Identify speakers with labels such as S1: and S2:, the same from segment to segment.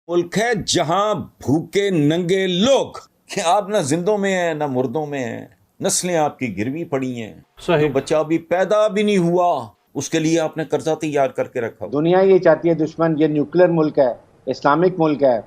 S1: मुल्क है जहां भूखे नंगे लोग, आप ना जिंदों में हैं ना मुर्दों में हैं, नस्लें आपकी गिरवी पड़ी हैं, जो बच्चा अभी पैदा भी नहीं हुआ उसके लिए आपने कर्जा तैयार करके रखा।
S2: दुनिया ये चाहती है दुश्मन ये न्यूक्लियर मुल्क है, इस्लामिक मुल्क है,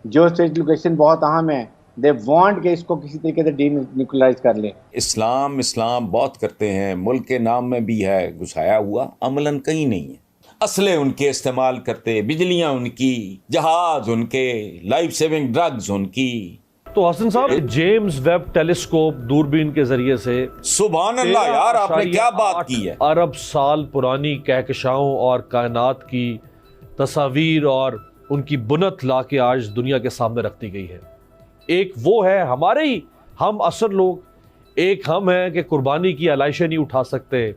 S2: जो स्ट्रेटेजिक लोकेशन बहुत अहम है, दे वांट कि इसको किसी तरीके से डी न्यूक्लियराइज कर ले।
S1: इस्लाम इस्लाम बहुत करते हैं, मुल्क के नाम में भी है घुसाया हुआ, अमलन कहीं नहीं है। असले उनके इस्तेमाल करते, बिजलियां उनकी, जहाज उनके, लाइफ सेविंग ड्रग्स उनकी।
S3: तो हसन साहब, जेम्स वेब टेलीस्कोप दूरबीन के जरिए से
S1: सुभान अल्लाह यार, आपने क्या बात की है।
S3: अरब साल पुरानी कहकशाओं और कायनात की तस्वीर और उनकी बुनत ला के आज दुनिया के सामने रख दी गई है। एक वो है हमारे ही हम असर लोग, एक हम हैं कि कुर्बानी की आलाइशें नहीं उठा सकते।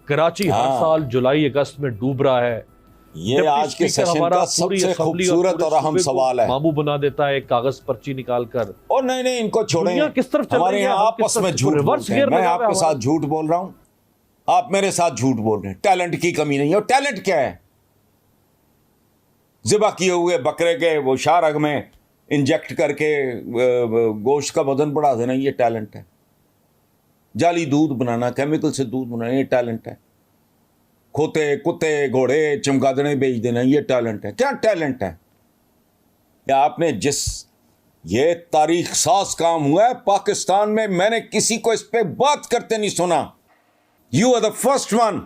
S3: कराची हर साल जुलाई अगस्त में डूब रहा है।
S1: ये आज के सेशन का सबसे खूबसूरत और अहम सवाल है।
S3: मामू बना देता है एक कागज पर्ची निकाल कर।
S1: और नहीं इनको छोड़ें,
S3: किस तरफ
S1: हमारे यहाँ आपस में झूठ बोलते हैं। मैं आपके साथ झूठ बोल रहा हूँ, आप मेरे साथ झूठ बोल रहे हैं। टैलेंट की कमी नहीं है। और टैलेंट क्या है? ज़िबा किए हुए बकरे के वो शाहरग में इंजेक्ट करके गोश्त का वजन बढ़ा देना, ये टैलेंट है। जाली दूध बनाना, केमिकल से दूध बनाना, ये टैलेंट है। खोते कुत्ते घोड़े चमगादड़े बेच देना, ये टैलेंट है। क्या टैलेंट है? या आपने जिस ये तारीख साज काम हुआ है पाकिस्तान में, मैंने किसी को इस पे बात करते नहीं सुना। You are the first one.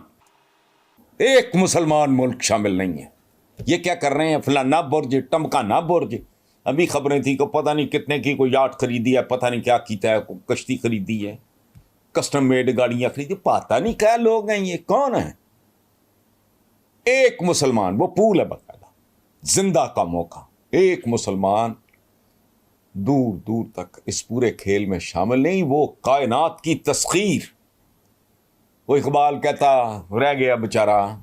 S1: एक मुसलमान मुल्क शामिल नहीं है। ये क्या कर रहे हैं? फलाना बुर्ज, टमकाना बुर्ज, अभी खबरें थी को पता नहीं कितने की कोई याट खरीदी है, पता नहीं क्या कीता है, कश्ती खरीदी है, कस्टम मेड गाड़ियां खरीदी, पता नहीं क्या लोग हैं, ये कौन है? एक मुसलमान, वो पूल है बकायदा, जिंदा का मौका, एक मुसलमान दूर दूर तक इस पूरे खेल में शामिल नहीं। वो कायनात की तस्खीर, वो इकबाल कहता रह गया बेचारा।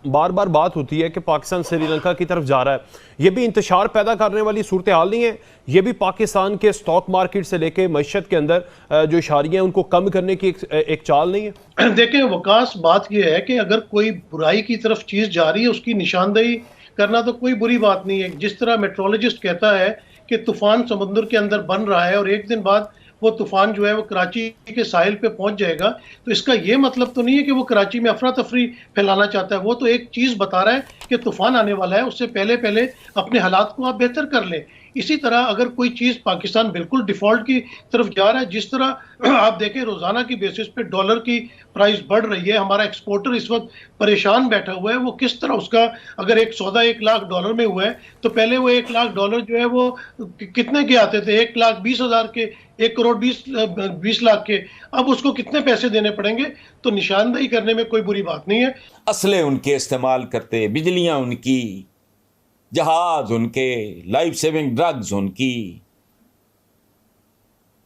S4: बार बार बात होती है कि पाकिस्तान श्रीलंका की तरफ जा रहा है, ये भी इंतशार पैदा करने वाली सूरत हाल नहीं है? ये भी पाकिस्तान के स्टॉक मार्केट से लेके मईशत के अंदर जो इशारियाँ हैं उनको कम करने की एक चाल नहीं है?
S5: देखें वकास, बात यह है कि अगर कोई बुराई की तरफ चीज़ जा रही है उसकी निशानदेही करना तो कोई बुरी बात नहीं है। जिस तरह मेट्रोलॉजिस्ट कहता है कि तूफान समुद्र के अंदर बन रहा है और एक दिन बाद वो तूफान जो है वो कराची के साहिल पे पहुंच जाएगा, तो इसका ये मतलब तो नहीं है कि वो कराची में अफरा तफरी फैलाना चाहता है। वो तो एक चीज़ बता रहा है कि तूफान आने वाला है, उससे पहले पहले अपने हालात को आप बेहतर कर लें। इसी तरह अगर कोई चीज़ पाकिस्तान बिल्कुल डिफ़ॉल्ट की तरफ जा रहा है, जिस तरह आप देखें रोज़ाना की बेसिस पे डॉलर की प्राइस बढ़ रही है, हमारा एक्सपोर्टर इस वक्त परेशान बैठा हुआ है। वो किस तरह उसका अगर एक सौदा $1,00,000 में हुआ है तो पहले वो $1,00,000 जो है वो कितने के आते थे? 1,20,000 के, 1,20,00,000 के। अब उसको कितने पैसे देने पड़ेंगे? तो निशानदेही करने में कोई बुरी बात नहीं है।
S1: असले उनके इस्तेमाल करते, बिजलियां उनकी, जहाज उनके, लाइफ सेविंग ड्रग्स उनकी,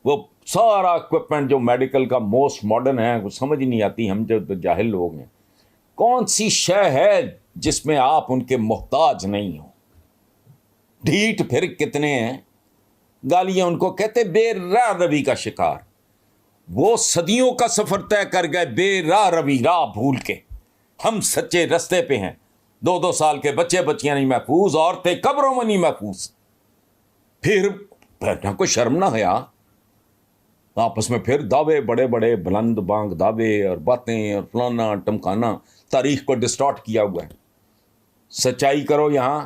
S1: वो सारा इक्विपमेंट जो मेडिकल का मोस्ट मॉडर्न है, वो समझ ही नहीं आती। हम जो जाहिल लोग हैं, कौन सी शय है जिसमें आप उनके मोहताज नहीं हो? ढीठ फिर कितने हैं, गालियां उनको कहते, बेराह रवि का शिकार। वो सदियों का सफर तय कर गए बेराह रवि, राह भूल के। हम सच्चे रास्ते पे हैं। 2-2 साल के बच्चे बच्चियां नहीं महफूज, औरतें कब्रों में नहीं महफूज। फिर ना कोई शर्म ना हया, आपस में फिर दावे, बड़े बड़े बुलंद बांग दावे और बातें और फलाना टमकाना, तारीख को डिस्टॉर्ट किया हुआ है। सच्चाई करो, यहां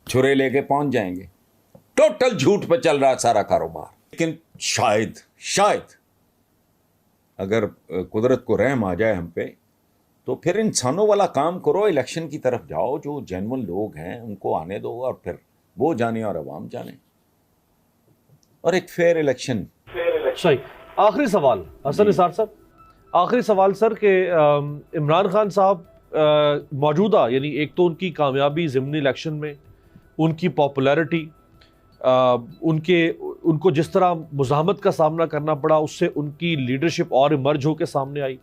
S1: छुरे लेके पहुंच जाएंगे। टोटल झूठ पे चल रहा है सारा कारोबार। लेकिन शायद अगर कुदरत को रहम आ जाए हम पे, तो फिर इंसानों वाला काम करो, इलेक्शन की तरफ जाओ। जो जेन्युइन लोग हैं उनको आने दो, और फिर वो जाने और अवाम जाने, और एक फेयर इलेक्शन।
S3: सही। आखिरी सवाल हसन निसार साहब, आखिरी सवाल सर, के इमरान खान साहब मौजूदा, यानी एक तो उनकी कामयाबी ज़िमनी इलेक्शन में, उनकी पॉपुलैरिटी, उनको जिस तरह मुज़ाहमत का सामना करना पड़ा, उससे उनकी लीडरशिप और इमर्ज होकर सामने आई।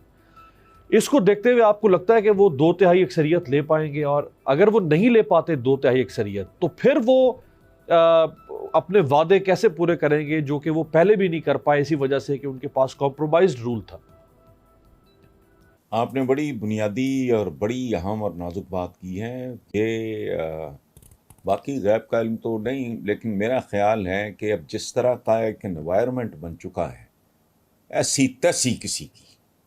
S3: इसको देखते हुए आपको लगता है कि वो 2/3 अक्सरियत ले पाएंगे? और अगर वो नहीं ले पाते 2/3 अक्सरियत, तो फिर वो अपने वादे कैसे पूरे करेंगे जो कि वो पहले भी नहीं कर पाए, इसी वजह से कि उनके पास कॉम्प्रोमाइज्ड रूल था?
S1: आपने बड़ी बुनियादी और बड़ी अहम और नाजुक बात की है। ये باقی غیب کا علم تو نہیں، لیکن میرا خیال ہے کہ اب جس طرح کا ایک انوائرمنٹ بن چکا ہے، ایسی تیسی کسی کی